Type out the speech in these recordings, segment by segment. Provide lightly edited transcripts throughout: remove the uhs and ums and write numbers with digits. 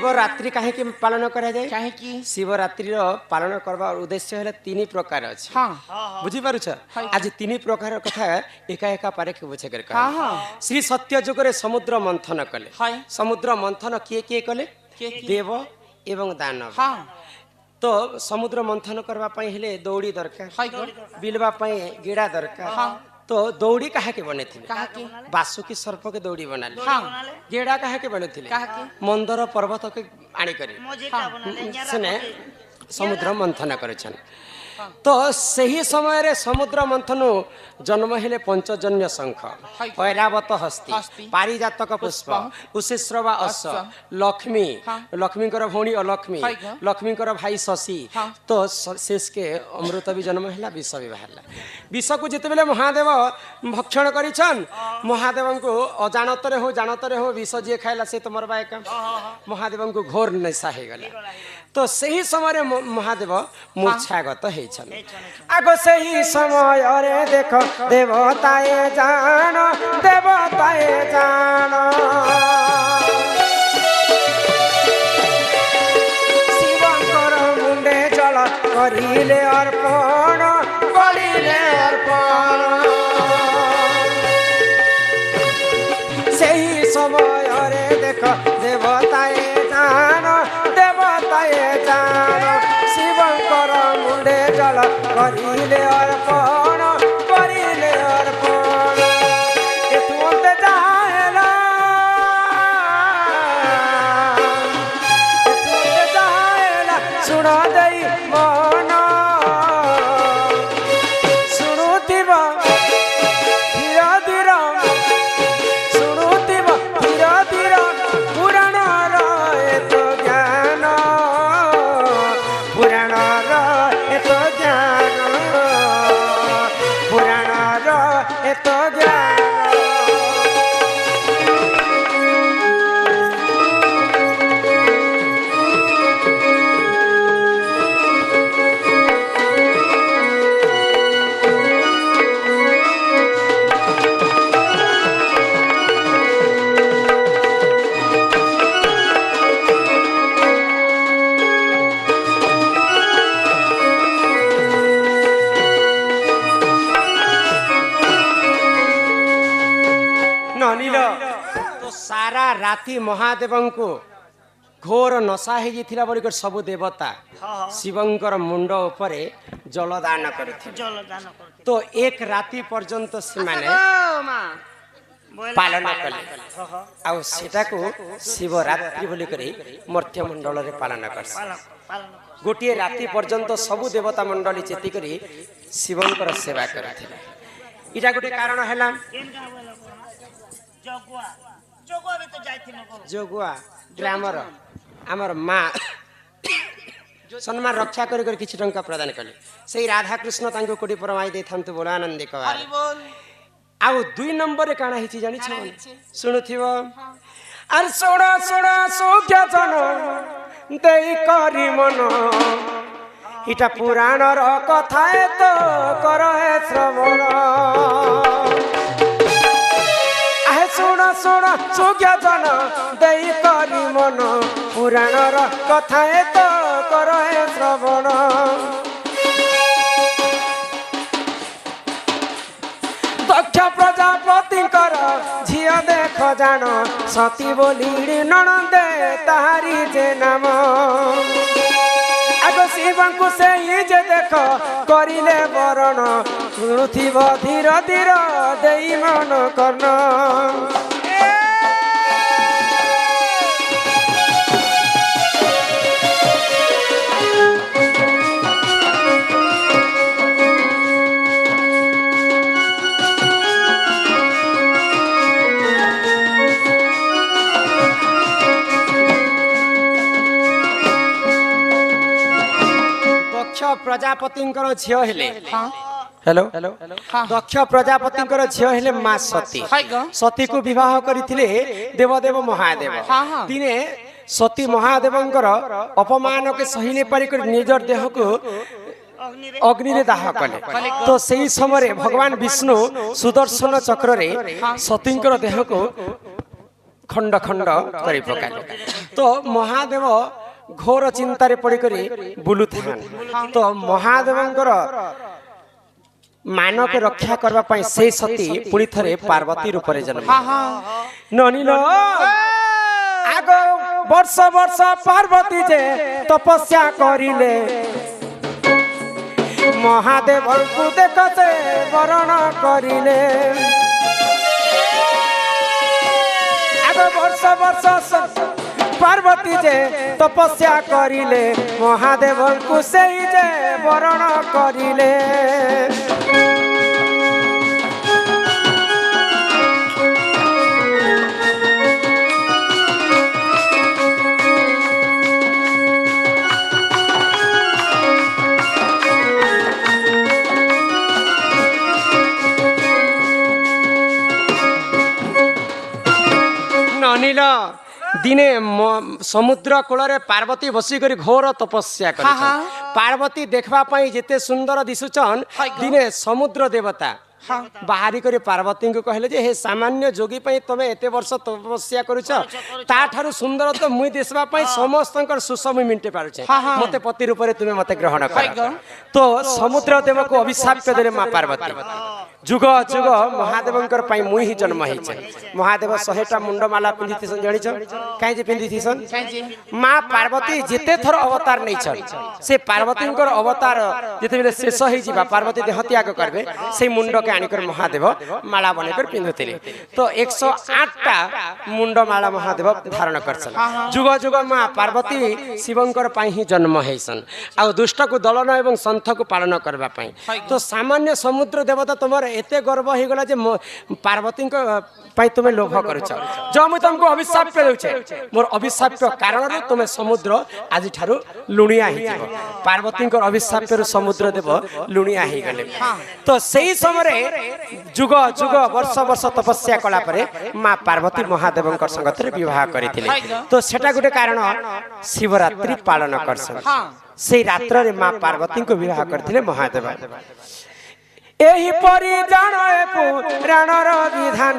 शिवरात्रि काहे के पालन करा जाए काहे की शिवरात्रि रो पालन करबा उद्देश्य है तीन प्रकार अछि हां बुझी पारुछ आज तीन प्रकार कथा एका एका पारे के बुझे कर हां हां श्री सत्य जुग रे समुद्र मंथन कले हाय समुद्र मंथन किए कले देव एवं दानव हां तो समुद्र मंथन करबा पई हेले दौड़ी दरकार हाय बिलबा पई गेड़ा दरकार हां तो दौड़ी काहे के बने थे काहे की बासुकी सर्प के दौड़ी बनाले हां गेड़ा काहे के बने थे काहे की मंदर पर्वत के आनी करे सने समुद्र मंथन करेछन तो सही समय रे समुद्र मंथन जन्म हेले पंचजन्य शंख ऐरावत हस्ती पारिजातक पुष्प उषिश्रवा अश्व लक्ष्मी लक्ष्मी कर भौणी अलक्ष्मी लक्ष्मी कर भाई शशि तो शेष के अमृत भी जन्म हैला विष भी बाहरला विष को जिते बेले महादेव भक्षण करिछन महादेव को अजाणत रे हो विष जे खाइला से तो मरबा एक महादेव को घोर नशा हे गला तो सही समय रे महादेव मूर्छागत है आगो सही समय रे देख देवताए जान शिवंकर मुंडे जल करिले अर्पण सही समय रे देख देवताए जान शिवंकर मुंडे जल करिले अर्पण एथुंते जाहेला सुन देई मन सुनुतिब धीर धीर सुनुतिब धीर धीर पुराण एत ज्ञान पुराण एत ज्ञान पुराण एत ज्ञान तो सारा राति महादेव को घोर नशा हो बोलिक सबु देवता शिवंकर मुंड उपरे जलदान करथिले तो एक राति पर्यंत से माने पालन कले आ सेटा को शिवरात्रि बोलिक मर्त्य मंडल रे पालन करस गोटे राति पर्यंत सबु देवता मंडली चेती करी शिवंकर सेवा करथिले इटा गोटे कारण हैला जगुआ ग्रामर आमर माँ सम्मान रक्षा कर किसी टंका प्रदान कले से राधा कृष्ण तांको कोटी परमाई दे थांतु बोला आनंद कवार आउ 2 नंबर रे काना हिची जानि छ सुनुथिबो अर सोडा सोडा सोक्या जन देई करी मन इटा पुराण र कथा तो कर हे श्रवण सुन सुन सुज्ञ जन देई करी मन पुराण र कथा तो कर हे श्रवण दक्ष प्रजापति कर झिया देख जान सती बोली नणंदे ताहारी जे नाम आगो शिवं को से जे देख करिले बरण शुणुथिब धीर धीर देई मन कर्ण प्रजापति झील हेले हेलो हेलो दक्ष प्रजापति झील हेले माँ सती सती को विवाह करथिले देवदेव महादेव दिने सती महादेव अपमान के सही नहीं पारिक निजर देह को अग्नि रे दाह कले तो सही समय भगवान विष्णु सुदर्शन चक्र रे सती देह को खंड खंड करी पकाले तो महादेव घोर चिंतार पड़िकरी बुलुथान तो महादेवंकर मान के रक्षा करबा पई से सती पुणी थरे पार्वती रूप रे जन्म ननिलो आगो वर्ष वर्ष पार्वती जे तपस्या करिले महादेव को देखते वरण करिले आगो वर्ष वर्ष पार्वती जे तपस्या करिले महादेव को से जे वरण करिले अनिल दिने समुद्र कूल पार्वती बसिक घोर तपस्या कर पार्वती देखा जिते सुंदर दिशुचन दिने समुद्र देवता बाहरी कर पार्वती को कहले जे हे सामान्य जोगी तुम एत वर्ष तपस्या करुछ सुंदर तो मुई देशवा समस्त सुसम मिंटे पारे मते पति रूप में तुम्हें मत ग्रहण कर तो समुद्र देव को अभिशाप देले माँ पार्वती जुग जुग महादेव मुई ही जन्म हो महादेव 100टा मुंडमाला पिंधि जान कहीं पिंधि माँ पार्वती जिते थर अवतार नहीं से पार्वती अवतार जिते शेष हो पार्वती देह त्याग करेंगे से मुंड के आनिकर महादेव माला बनकर पिंधुले तो 108टा मुंडमाला महादेव धारण कर जुग जुग माँ पार्वती शिवंकर ही जन्म होसन आ दुष्ट को दलन एवं संथ को पालन करने तो सामान्य समुद्र देवता तुम एते गर्व हो गला जे पार्वती तुम्हें लोभ करुच जो मुझे तुमको अभिशाप दूचे मोर अभिशाप कारण तुम्हें समुद्र आज ठारू लुणिया हो पार्वती अभिशाप समुद्र देव लुणिया हो गले तो सही समय जुग जुग वर्ष वर्ष तपस्या कला माँ पार्वती महादेव संगत विवाह करते तो सेटा गोटे कारण शिवरात्रि पालन करसन से रात्र रे माँ पार्वती को विवाह करते महादेव एही परी जानो पुराणर विधान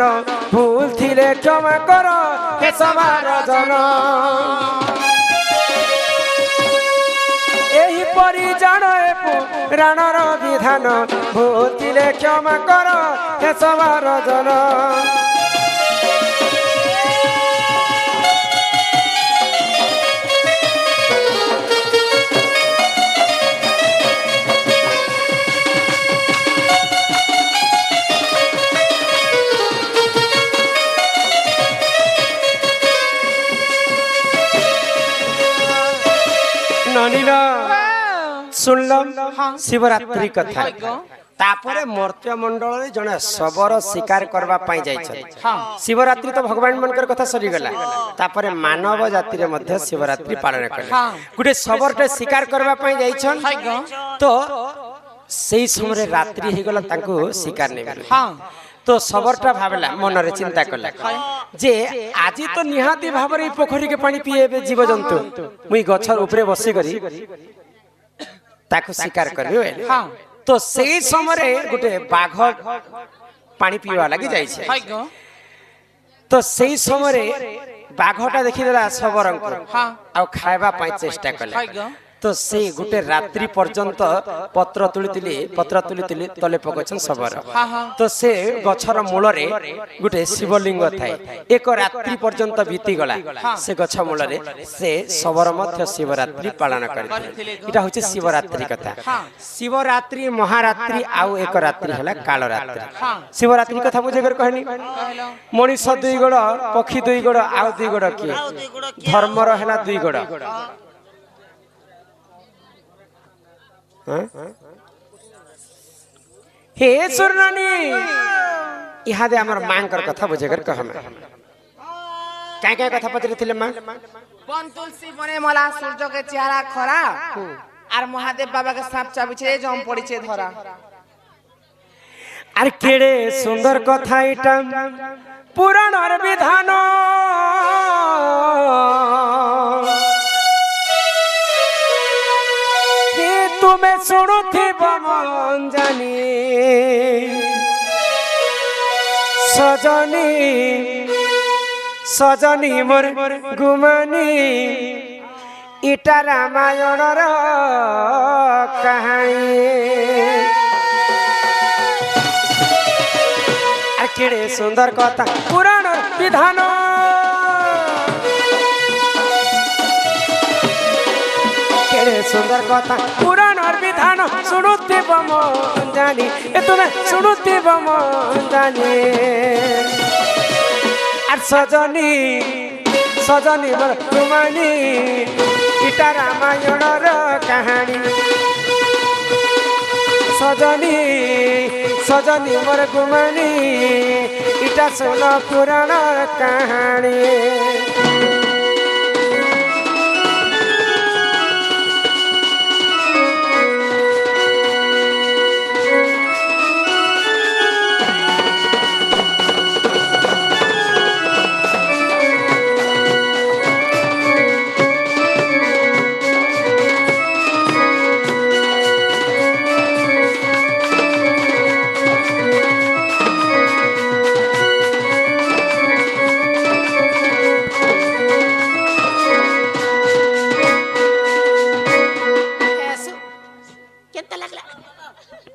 भूल थिले क्षमा कर हे सवार जन एही परी जानो पुराणर विधान भूल थिले क्षमा कर हे सवार जन सुनल शिवरात्रि कथा तापरे मर्त्य मंडल जने शबर शिकार करबा पाई जाय शिवरात्रि तो भगवान मनकर कथा सरी गला तापरे मानव जाति रे मध्य शिवरात्रि पालन करले गुटे शबरटे शिकार करबा पाई जाय तो सेही समय रात्रि हे गला तांको शिकार नै तो शबरटा भावला मन रे चिंता कला जे आज तो निहाती भाव रे पोखरी के पानी पिए जीव जंतु मुई गछर ऊपरे बसी करी ताको शिकार करबे तो सही समय गोटे बाघ पानी पीवा लगी जाय तो सही समय बाघटा देखिदेला शबर आ खाइबा चेष्टा कला तो से गोटे रात्रि पर्यंत पत्र तुली तले पकछन शबर तो से गछर मूल रे गोटे शिवलिंग थाए एक रात्रि पर्यंत बीती गला से गछ मूल रे से शबर मध्य शिवरात्रि पालन करथिले इटा होचे शिवरात्रि कथा शिवरात्रि महारात्रि आउ एक रात्रि हला काल रात्रि शिवरात्रि कथा बुझे कर कहनी मनीष दुई गोड़ पक्षी दुई गोड़ आउ दुई गोड़ की धर्मर हला दुई गोड़ हे सुरनानी इहादे हमर मांकर कथा बुझेकर कहम काय कथा पत्र थिले मां बन तुलसी बने मला सूर्य के चेहरा खरा आर महादेव बाबा के सांप चाबी छे जम पड़ी छे धरा आर केड़े सुंदर कथा इटा पुराणर विधान तुम्हें सुनु थी बमन जानी सजनी मोर गुमानी इटा रामायण कहानी केड़े सुंदर कथा पुराण विधान केड़े सुंदर कथा पुराण विधान शुणुथिब मन जानी ए तुमे शुणुथिब मन जानी आर सजनी सजनी मोर गुमानी इटा रामायण कहानी सजनी सजनी मोर गुमानी इटा सुन पुराण कहानी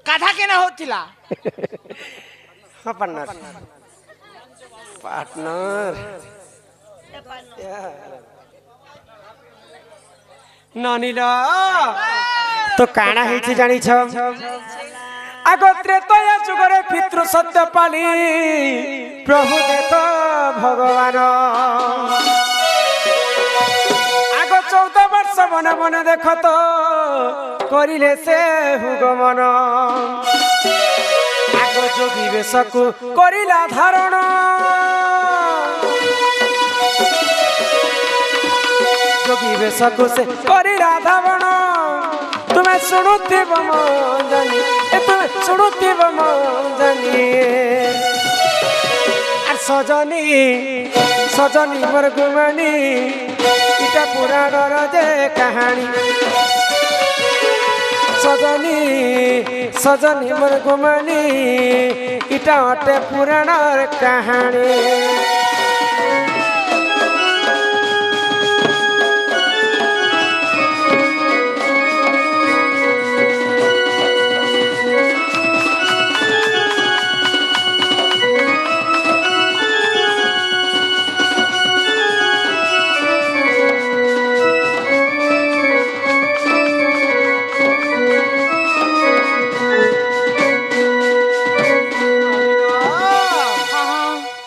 काढ़ा के ना होतिला हाँ पार्टनर पार्टनर नानीला तो काना हेछि जानी छ आगो त्रेतया जुगरे पितृ सत्य पाली प्रभु देख भगवान आगो 14 वर्ष मन मन देख तो करिले से हुगमन आगो जोगी बेशकु करिला धारण जोगी बेशकु से करिला धारण तुम्हें शुणुथिब मन जानी ए तुम्हें शुणुथिब मन जानी आर सजनी सजनी मोर गुमानी इटा पुराण जे कहानी सजनी सजनी मोर गुमानी इटा अटे पुराण कहानी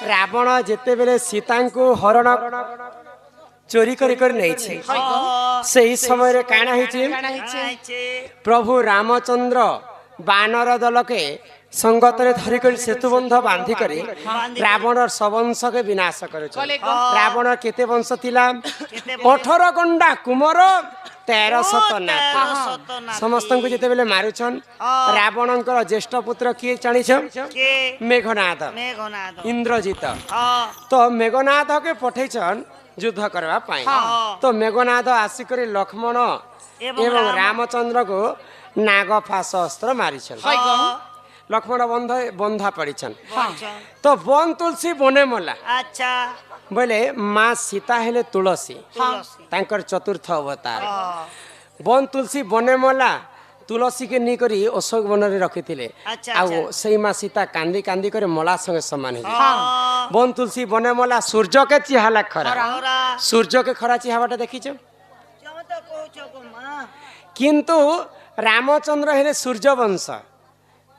रावण जेते बेले सीता को हरण चोरी करी कर नहीं छे सही समय रे काना हिची प्रभु रामचंद्र बानर दल के संगत रे धरी कर सेतुबंध बांधी करी रावण सबंश के विनाश करे रावण केते वंश थिला 18 गंडा कुमार 1300 नाथ समस्त को जेते बेले मारुछन रावणंकर ज्येष्ठ पुत्र किए जानि छ मेघनाद इंद्रजित तो मेघनाद के पठेछन युद्ध करबा पाई तो मेघनाद आसिकरी लक्ष्मण एवं रामचंद्र को नागफास अस्त्र मारिछन लक्ष्मण बंधा पड़ीछन तो वन तुलसी बने मला अच्छा बोले माँ सीता हेले तुलसी तांकर चतुर्थ अवतार वन तुलसी बने मला तुलसी के नी करी अशोक वन रे रखी थिले आ सही माँ सीता कांदी कांदी करे मला संगे समान हे वन तुलसी बने मला सूर्य के चिहाला खरा सूर्य के खरा चिहावाटा देखि छ किंतु रामचंद्र हेले सूर्य वंश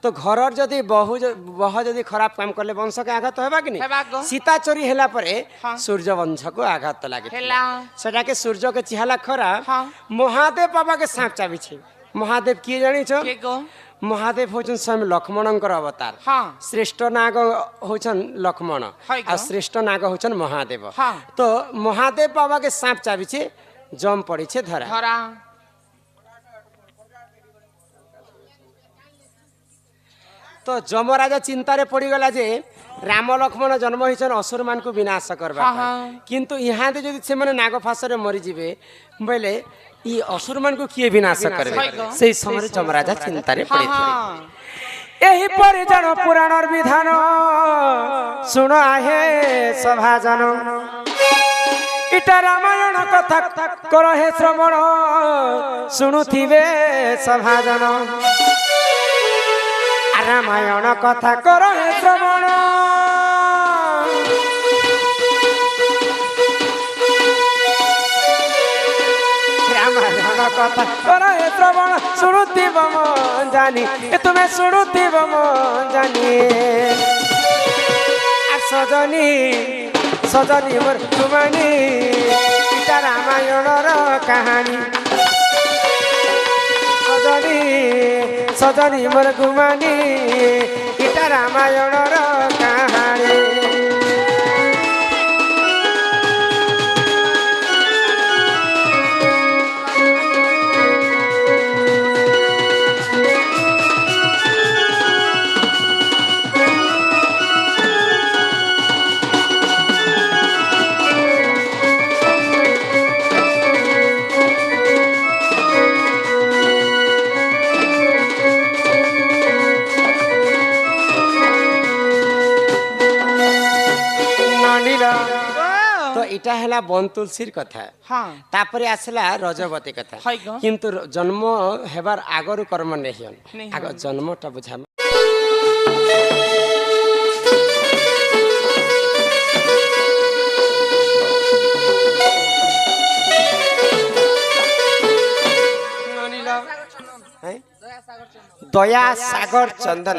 तो घर जदि बह जदि खराब काम करले वंश के आघात होबा कि नहीं सीता चोरी हेला परे सूर्य वंश को आघात लागे सेटा के सूर्य के चिहाला खरा महादेव बाबा के सांप चाबी छे महादेव किए जानी छ महादेव होचन स्वयं लक्ष्मणंकर अवतार श्रेष्ठ नाग होचन लक्ष्मण आ श्रेष्ठ नाग होचन महादेव तो महादेव बाबा के सांप चाबी छे जम पड़ी छे धरा तो जमराजा चिंतारे पड़ीगला जे राम लक्ष्मण जन्म होइछन असुर मान को विनाश करबा किंतु यहाँ दे जदि से माने नागफास रे मरि जिवे बोले ई असुर मान को किए विनाश करबे सेही समय जमराजा चिंतारे पड़िथिले एही पर जन पुराणर विधान सुनो आहे सभाजन इटा रामायण कथा कर हे श्रवण शुणुथिबे सभाजन रामायण कथा कर हे श्रवण रामायण कथा कर हे श्रवण शुणुथिब मन जानी तुम्हें शुणुथिब मन जानी सजनी सजनी मोर गुमानी इटा रामायण कहानी सजनी सजनी मोर गुमानी इटा रामायण कहानी तो इटा है बन तुलसीर कथा हाँ तापर आसला रजवती कथा हाय गो। किंतु जन्म हेबार आगरु कर्म नहीं नहीं आग जन्मटा बुझा दया सागर चंदन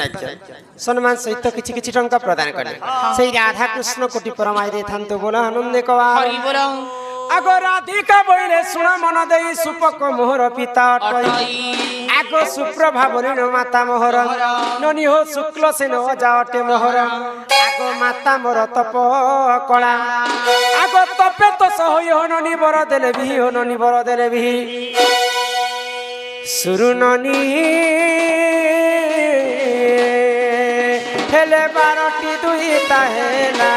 सम्मान सहित किछि किछि टंका प्रदान कले से राधा कृष्ण कोटि परमाई दे थांतो बोला आनंद कवार हरि बोलो आगो राधिका बोले सुन मन देई सुपक मोहर पिता अटई आगो सुप्रभा बोलिनो माता मोहर ननी हो शुक्ल सेन अजाटे मोहर आगो माता मोर तप कला आगो तपे तो सहोय हो ननी बर देले भी हो ननी बर देले भी सुरुननी हेले बारटी दुई ताहेला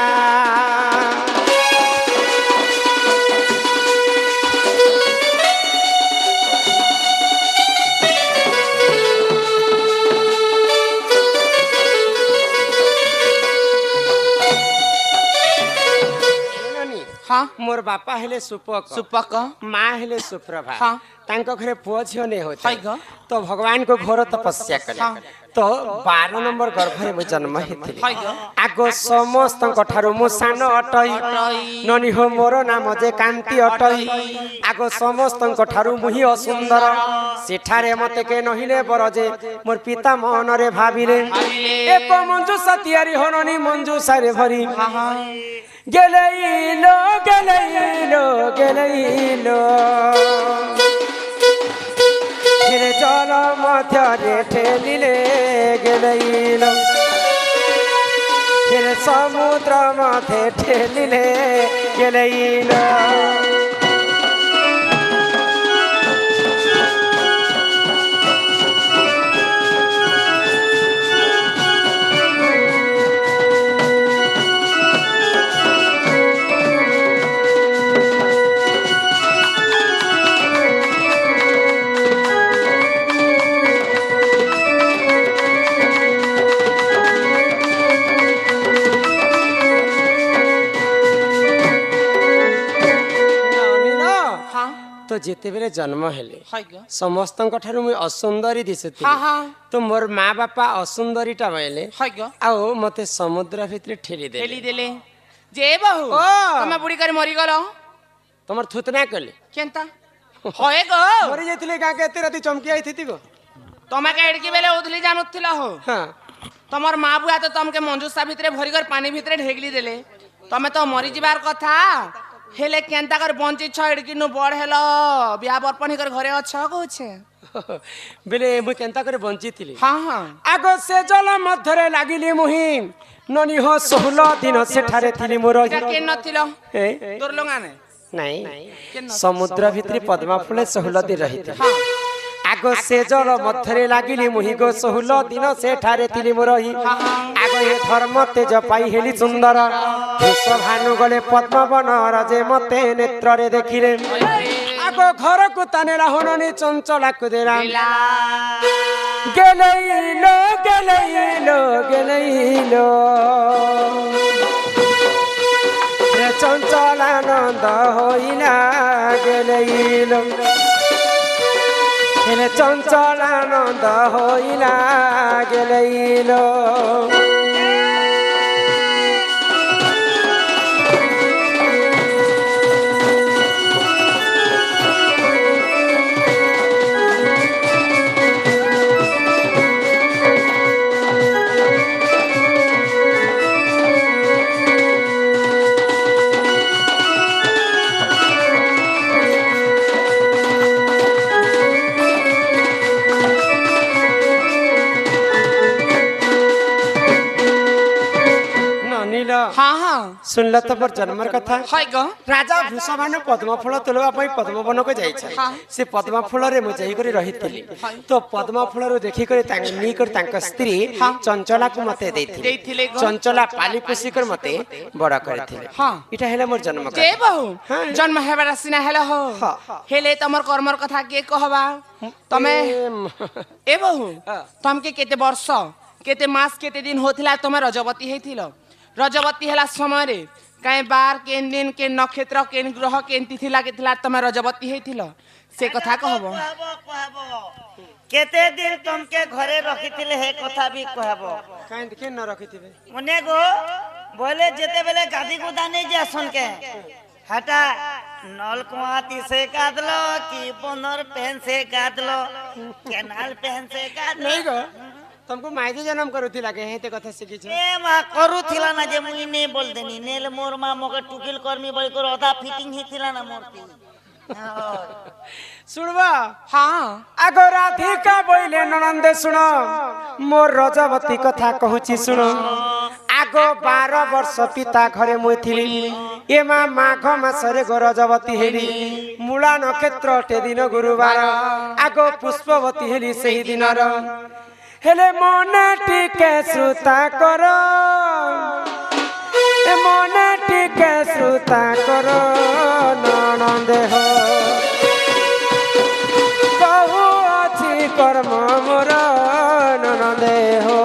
हाँ मोर बापा हेले सुपक सुपक माँ हेले सुप्रभा हाँ तांको घरे पुओ झियो नहीं होता हाय गो। तो भगवान को घोर तपस्या कले हाँ। तो 12 नंबर गर्भरे मु जन्म हेथिली हाय गो। आगो समस्त ठारू मु सान अटई ननी हो मोर नाम जे कांति अटई आगो समस्त ठारू मुहि असुंदर सेठारे मते के नहिले बरजे मोर पिता मन रे भाबिले एक मंजू सतियारी हो ननी मंजू सारे भरी गेलेइलो गेलेइलो गेलेइलो फिर जल मध्य ठेलिले गेलेइलो फिर समुद्र मध्य ठेलिले गेलेइलो तो जेते बेले जन्म हेले समस्त ठारू मुई असुंदरी दिसुथि तो मोर माँ बापा असुंदरीटा बोले आओ मते समुद्र भितर ठेली देले जे बहु तमे बुड़ी कर मरी गलो तमर थुतना कले केनता होए गो मरी जेतिले गा के एते राती चमकी आइथिति गो तमे के एडकी बेले उधली जानुथिला हो हां तमर माँ बुआ तो तमके मंजूसा भितर भरी कर पानी भितर ढेगली देले तमे तो मरी जिबार कथा हेले केनता कर बंची छ एडकी नु बड़ हेलो बिया बरपणी कर घरे अछ कहछे बेले मु केनता करे बंचिथिली हां हां आगो से जल मध्यरे लागिली मुहि ननी हो 16 दिन सेठारे थिली मोर के नथिलो तोर लोगाने नहीं समुद्र भितरी पद्मा फुले 16 दिन रहिथि आगो से जल मध्यरे लागिली मुहि गो 16 दिन सेठारे थिली मोर आगो हे धर्म तेज पाई हेली सुंदर भानु गले पद्म वन रजे मते नेत्र रे देखिले आगो घर को ताने राहननी चंचला को देरा गेलेइलो गेलेइलो गेलेइलो रे चंचला ଚଞ୍ଚଳାନନ୍ଦ ହୋଇଲା ଗେଲେଇଲ ହେଲେ ଚଞ୍ଚଳାନନ୍ଦ ହୋଇଲା ଗେଲେଇଲ हाँ हाँ सुनल तो मोर जन्मर कथा हाय गो राजा वृषभानु पद्म फूल तोलवा पई पद्म वन को जाई छै हाँ। से पद्म फूल रे मु जाई करी रहितली तो पद्म फूल रो देखि करी तांग नी कर तांक स्त्री हाँ। चंचला को मते देथिले देथिले गो। चंचला पाली पोसी कर मते बड़ा करथिले हाँ। इटा हेले मोर जन्म जे कथा बहु हाँ। जन्म हेबार सिना हेला हो हाँ। हेले तमर कर्मर कथा के कहबा तमे ए बहु हाँ। तमके केते वर्ष केते मास केते दिन होथिला तमे रजवती हेथिलो रजवती हेला समय रे काई बार केन दिन के नक्षत्र केन ग्रह केन तिथि लागिथिला तमे रजवती हेथिलो से कथा कहबो केते दिन तुमके घरे रखिथिले हे कथा भी कहबो काई देखे न रखिथिबे मने गो बोले जेते बेले गादी गुदा नहीं जासन के हटा नल कुआती से गादलो कि बनर पेन से गादलो केनाल पेन से गादलो नहीं गो तुमको माइजे जन्म करूथिला के हेते कथा सिखि छ ए मा करूथिला ना जे मुई नहीं बोल देनी नेल मोर मा मगे टुकिल कर्मी बळी कर आधा फिटिंग हिथिला ना मूर्ति सुनबा हाँ आगो राधिका बोइले ननंदे सुन मोर रजवती कथा कहूची सुन आगो 12 वर्ष पिता घरे मुई थिली एमा माघ मासरे गो रजवती हेली मूला नक्षत्र टे दिन गुरुवार आगो पुष्पवती हेली सही दिनर हेले मने टिके श्रुता करो ए मने टिके श्रुता करो ननंदे हो बहु अछि कर्म मोर ननंदे हो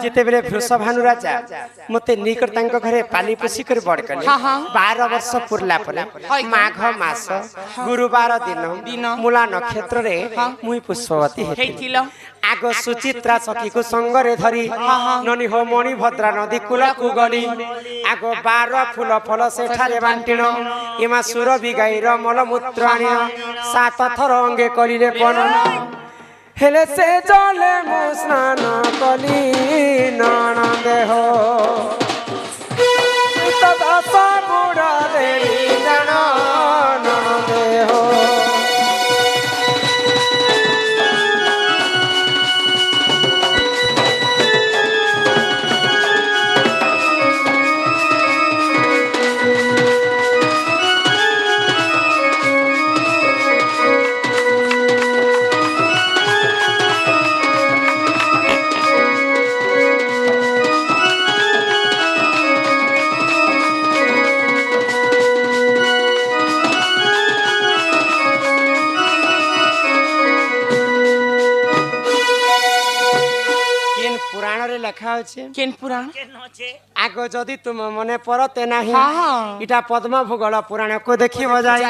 जिते बेले वृषभानु राजा मते निकट तांको घरे पाली पोसी कर बड़ कले हाँ, हाँ। 12 वर्ष पुरला पले माघ मास गुरुवार दिन मूला नक्षत्र रे मुई पुष्पवती हेथिलो आगो सुचित्रा सखी को संग रे धरी ननी हो मणि भद्रा नदी कूल को गली आगो 12 फूल फल सेठारे बांटिण एमा सुर बिगाईर मल मूत्र आनिण 7 थर अंगे करिले पनन हेले से जले मु स्नान कली ननंदे हो तदा बुढ़ा देवी जान ननंदे हो লেখা আছে কেন পুরাণ আগ যদি তুম মনে পড়তে নাহি হ্যাঁ। এটা পদ্ম ভূগোল পুরাণକୁ ଦେଖିବ ଯାଇ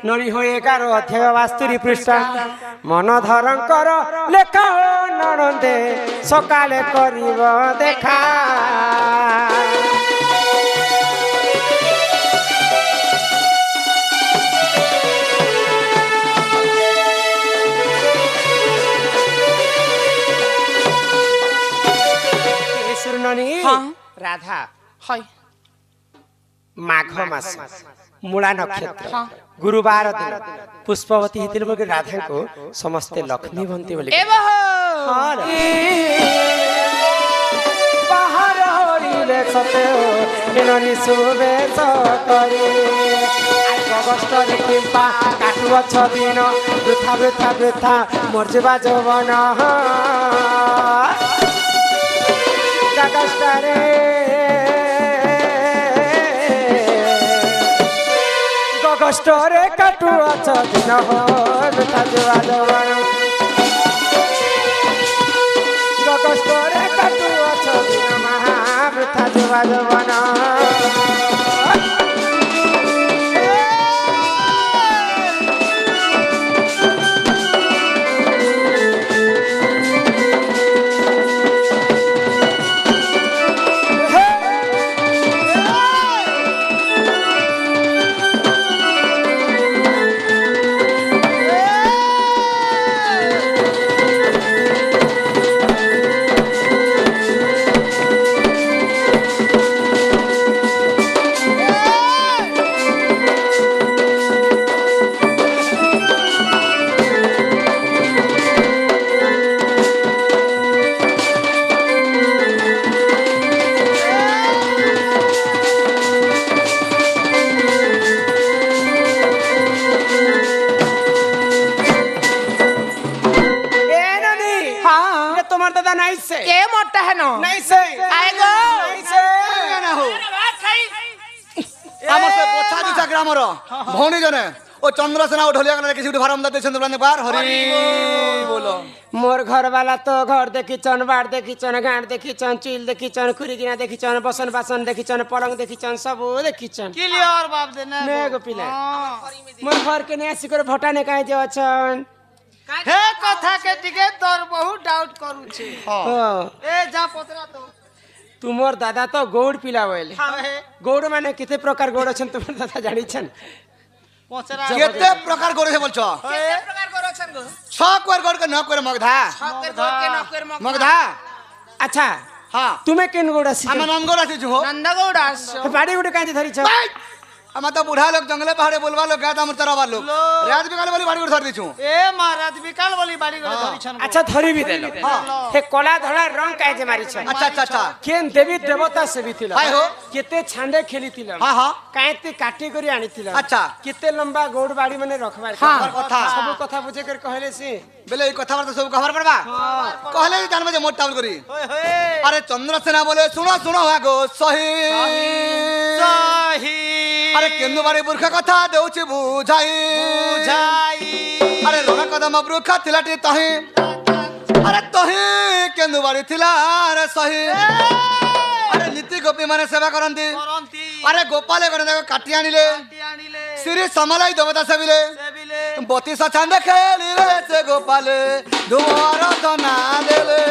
ନଳି ହୋଇ 11 ଅଧ୍ୟାୟ 72 ପୃଷ୍ଠା ମନଧରଙ୍କର ଲେଖା ହୋ ନଣନ୍ଦେ ସକାଳେ କରିବ ଦେଖା राधा হয় माघ मास मूला नक्षत्र गुरुवार दिन पुष्पवती हितिल बोल राधा को समस्ते लक्ष्मी बनती बोले এ বাহ बाहर होरी করিলে সতে হিননি সুবেশ করি কষ্টরে কিম্পা কাটুছ দিন বৃথা বৃথা বৃথা মর্যবা যৌবন কষ্টরে কষ্টরে কাটুছ দিন বৃথা যুবা যৌবন কষ্টরে কাটুছ দিন মহা বৃথা যুবা যৌবন কে মোটা হেন আইগো আমার সে বছা দিছা গ্রামর ভৌণী জনে ও চন্দ্রসেনা ও ঢলিয়া গনে কিছু ভারমদা দেছেন তোমরা বার হরি বলো মোর ঘর वाला तो घर देखिचन बाड़ देखिचन गांड देखिचन चिल देखिचन खुरीगिना देखिचन बसन बासन देखिचन पलंग देखिचन सब देखिचन क्लियर बाप देना मेगो पिला मोर घर के ने आसी कर भटाने काहे जे अछन हे कथा के टिके तोर बहुत डाउट करू छे हां ए जा पतरा तो तुमोर दादा तो गौड़ पिला बोले हे गौड़ माने किते प्रकार गौड़ अछन तुमर दादा जानी छन पचरा কেতে প্রকার করেছে বলছো কেতে প্রকার করছন গো ছক কর কর কে ন করে মগধা ছকের গোকে নকের মগ মগধা अच्छा হ্যাঁ तुम्हें केन गौड़ आसी আমার নাম গড় আছে হো নন্দগৌড় আসছ बाड़ी गुटे काहे धरी छ আমার তো বুড়া লোক জঙ্গলে পাহাড়ে বলবা লোক গাতা আমার তরাবার লোক রাত বিকাল বলি বাড়ি করে ধর দিছু ए महाराज विकाल बोली बाड़ी गले धरी छन अच्छा धरी भी देलो हे कला धड़ा रंग काहे जे मारी छ अच्छा अच्छा अच्छा केन देवी देवता से भी थिला हाय हो। केते छांडे खेली थिला हाँ हाँ काहे ते काटी करी आनी थिला अच्छा। केते लंबा गौड़ बाड़ी माने रखबार हाँ। कथा। सब कथा बुझे कर कहले से বেলে এই কথা বার্তা সব খবর পড়বা কহলে জানবে যে মোট টাউল করি ओए होए আরে চন্দ্রসেনা বলে শুনো শুনো আগো সহি सही আরে কেন্দু বাড়ি বুর্খা কথা দেউছি বুঝাই बुझाई আরে রোনা কদম বৃক্ষা থিলাটি তহি আরে তহি কেন্দু বাড়ি থিলা আরে সহি আরে নীতি গোপী মানে সেবা করন্তি करंती আরে গোপালে করে দেখো কাটি আনিলে आनिले শ্রী সমলাই দেবতা সেবিলে सेबिले বতিশ ছান্দে খেলিলে সে গোপালে দুয়ার ধনা দেলে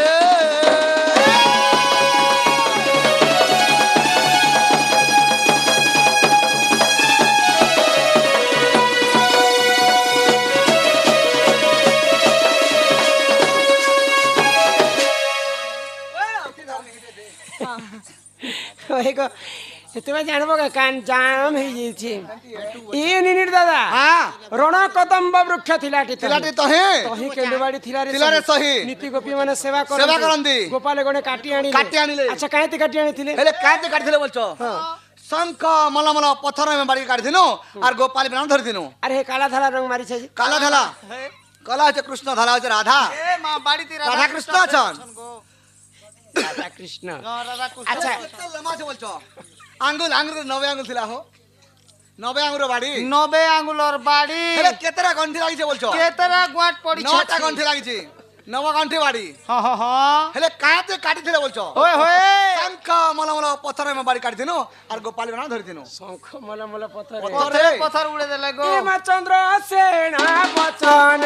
ओहेको तुम्हें जानबो का कान जाम हे जी छी ए निनिर दादा হ্যাঁ रण कदम्ब वृक्ष थिलाटी থিলাটি তহি तही केंडुबाड़ी थिला रे थिला रे सही। नीति गोपी माने सेवा सेवा करंती। गोपाल गणे काटी आनिले काटी आनिले। अच्छा काहे ते काटी आनिथिले ହେଲେ କାହିଁକି କାଟିଥିଲେ ବୋଲଛ ଶଙ୍ଖ ମଲମଲ ପଥର ଆମେ ବାড়ি କାଟିଥିନୁ আর গোপাল বিনা ধরিଥିନু अरे हे काला धला रंग मारी छै जी কালা ধালা কলা হচ্ছে কৃষ্ণ ধালা হচ্ছে রাধা ए मां बाड़ी तेरा রাধা কৃষ্ণ আছেন राधा कृष्ण राधा कुछ अच्छा লম্বা আছে বলছ আঙ্গুল আঙ্গুল 90 আঙ্গুল ଥିଲା হো 90 আঙ্গুল বাড়ি 90 আঙ্গুলর বাড়ি হেলে কেতরা গন্ঠি লাগিছে বলছ কেতরা গোট পড়ি 9টা গন্ঠি লাগিছে 9 গন্ঠি বাড়ি हाँ हाँ हाँ হেলে কাতে কাটিଥିଲେ বলছ ओए होए শঙ্খ মলমল পথর আমি বাড়ি কাটিथिनु আর গোপাল বিনা ধরিथिनु शंख मल मल पथर पथरे पत्थर उड़े देले गो चंद्र सेना बचन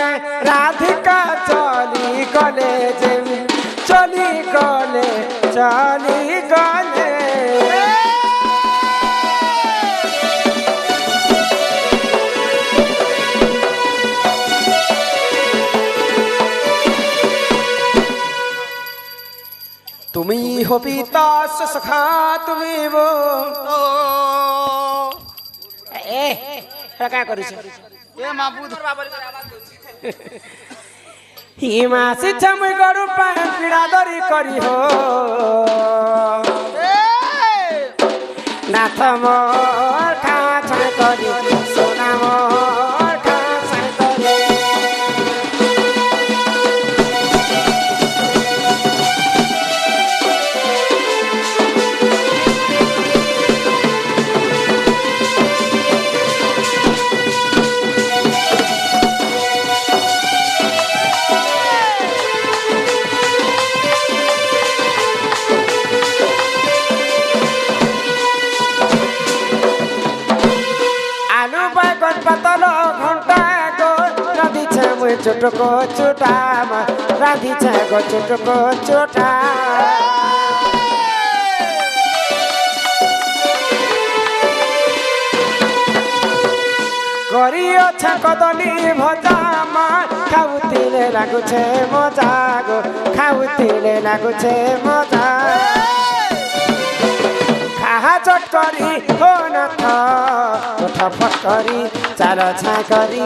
राधिका चली गले जे चली गले তুমি हो पिता सखा তুমি वो ए का करिस ए माबूद हिमा शिक्षा मुई गरु पाए पीड़ा दरी करी हो নাথ মোর খা ছাই করি সোনা মোর খা ছাই করি আলু বাগন পাতল ঘন্টা গো রাধিছে মুই ছোটক ছোটা রাধিছে গো ছোটক ছোটা করিওছে কদলি ভজা মা খাউতিলে লাগুছে মজা গো খাউতিলে লাগুছে মজা খাহা চট করি হো নাথ ওঠা ফট করি চাল ছাই করি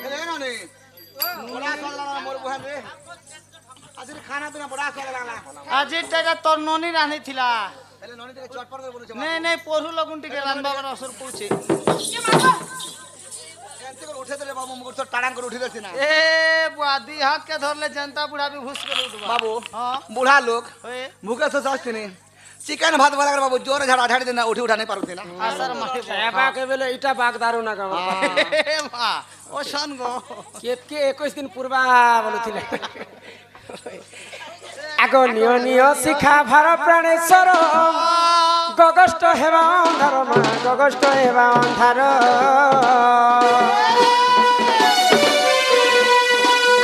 ହେଲେ ନାନୀ ବଡ଼ା ସରିଲା ମୋର ବୁହାନ ରେ ଆଜି ଖାନା ପିନା ବଡ଼ା ସରିଲା আজি টাকা তোর ননি রানি থিলা ହେଲେ ନନୀ ଟିକେ ଚଟପଟ କରି ବୋଲୁଛ নে নে পরু লগুন টিকে রানবার অসর পড়ছে ଏମିତି କରି ଉଠେଇ ଦେଲେ ବାବୁ ମୁଁ ତ ଟାଣାଙ୍କ କରି ଉଠିଲେ ସିନା এ বুয়া দি হাত কে ধরলে জনতা বুড়া বি ঘুষ করে উঠবা বাবু হ্যাঁ ବୁଢା ଲୋକ ওয়ে ଭୁକେ ଶୋଷ ଆସିଥିନି ଚିକେନ ଭାତ ଭଲ ବାବୁ ଜୋରେ ଝାଡ଼ା ଝାଡ଼ି ଦିନ ଉଠି ଉଠା ନେଇ ପାରୁଛି না আসার মাঠে এবা কেবেলে ইটা বাগ দারু না গাম এ মা ও শোন গো কেতকে 21 দিন পূর্বা বলুছিলে আগ নিয় নিয় শিখা ভার প্রাণেশ্বর গগষ্ট হেবা অন্ধার মা গগষ্ট হেবা অন্ধার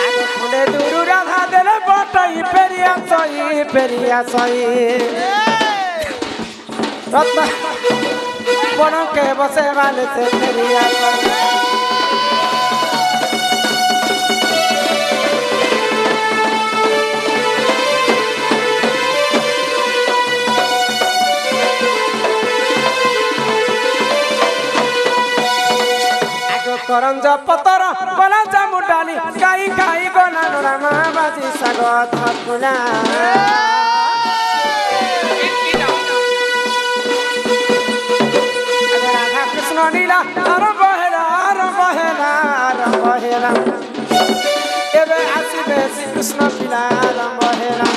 আগ খুলে দুরু রাধা দেলে বটাই পেরিয়া সই রত্ন বনকে বসে বালেতে পেরিয়া সই করঞ্জ পতর বলা জামু ডালি গাই গাই গলা রামা বাজি সাগ ধকুলা রাধা কৃষ্ণ নীলা আর বহেলা আর বহেলা আর বহেলা এবে আসিবে শ্রীকৃষ্ণ পিলা আর বহেলা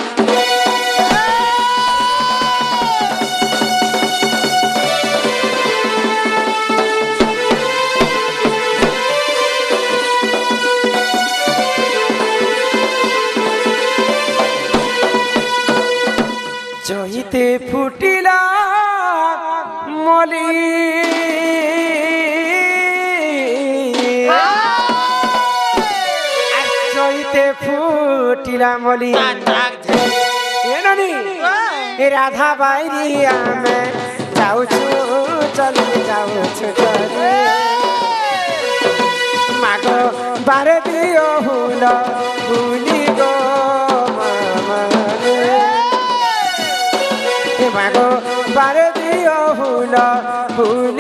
জহিতে ফুটিলা মলি জহিতে ফুটিলা মলি রাধা বাইরি আমি যাউছু চলি যাউছু চলি মাগ বারে দিও হুল হুলি গো মাগো বারে দিও হুল হুল